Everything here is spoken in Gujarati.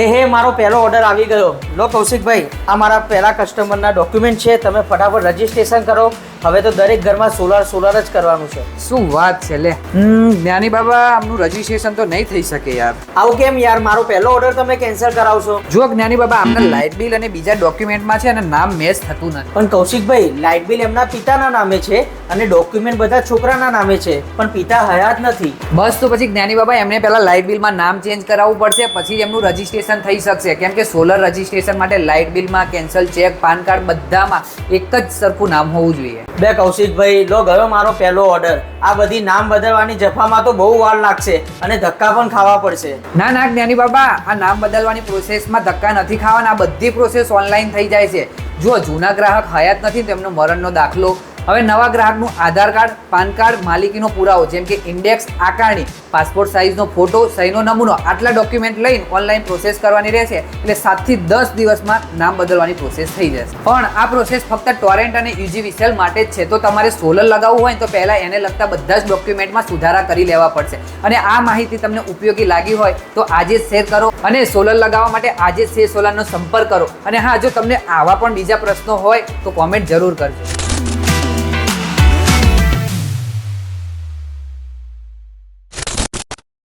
હે મારો પહેલો ઓર્ડર આવી ગયો. લો કૌશિકભાઈ, આ મારા પહેલા કસ્ટમરના ડોક્યુમેન્ટ છે. તમે ફટાફટ રજીસ્ટ્રેશન કરો. હવે તો દરેક ઘરમાં સોલર જ કરવાનું છે. શું વાત છે લે. જ્ઞાની બાબા, આમનું રજીસ્ટ્રેશન તો નહીં થઈ શકે યાર. આવું કેમ યાર? મારો પહેલો ઓર્ડર તમે કેન્સલ કરાવશો? જો જ્ઞાની બાબા, આમના લાઇટ બિલ અને બીજા ડોક્યુમેન્ટમાં છે અને નામ મેચ થતું નથી. પણ કૌશિકભાઈ, લાઇટ બિલ એમના પિતાના નામે છે અને ડોક્યુમેન્ટ બધા છોકરાના નામે છે, પણ પિતા હયાત નથી. બસ તો પછી જ્ઞાની બાબા, એમને પહેલા લાઇટ બિલમાં નામ ચેન્જ કરાવવું પડશે, પછી જ એમનું રજીસ્ટ્રેશન થઈ શકશે. કેમ કે સોલર રજીસ્ટ્રેશન માટે લાઇટ બિલમાં, કેન્સલ ચેક, પાન કાર્ડ બધામાં એક જ સરખું નામ હોવું જોઈએ. બે કૌશિકભાઈ, લો ગયો મારો પહેલો ઓર્ડર. આ બધી નામ બદલવાની જફામાં તો બહુ વાર લાગશે અને ધક્કા પણ ખાવા પડશે. ના જ્ઞાની બાબા, આ નામ બદલવાની પ્રોસેસમાં ધક્કા નથી ખાવાના. આ બધી પ્રોસેસ ઓનલાઈન થઈ જાય છે. જો જૂના ગ્રાહક હયાત નથી તો એમનો મરણનો દાખલો, હવે નવા ગ્રાહકનું આધાર કાર્ડ, પાન કાર્ડ, માલિકીનો પુરાવો જેમ કે ઇન્ડેક્સ, આકારણી, પાસપોર્ટ સાઇઝનો ફોટો, સહીનો નમૂનો, આટલા ડોક્યુમેન્ટ લઈને ઓનલાઈન પ્રોસેસ કરવાની રહેશે. એટલે 7 થી 10 દિવસમાં નામ બદલવાની પ્રોસેસ થઈ જશે. પણ આ પ્રોસેસ ફક્ત ટોરેન્ટ અને UGVSL માટે જ છે. તો તમારે સોલર લગાવવું હોય તો પહેલા એને લગતા બધા જ ડોક્યુમેન્ટમાં સુધારા કરી લેવા પડશે. અને આ માહિતી તમને ઉપયોગી લાગી હોય તો આજે જ શેર કરો અને સોલર લગાવવા માટે આજે જ સોલરનો સંપર્ક કરો. અને હા, જો તમને આવા પણ બીજા પ્રશ્નો હોય તો કોમેન્ટ જરૂર કરજો.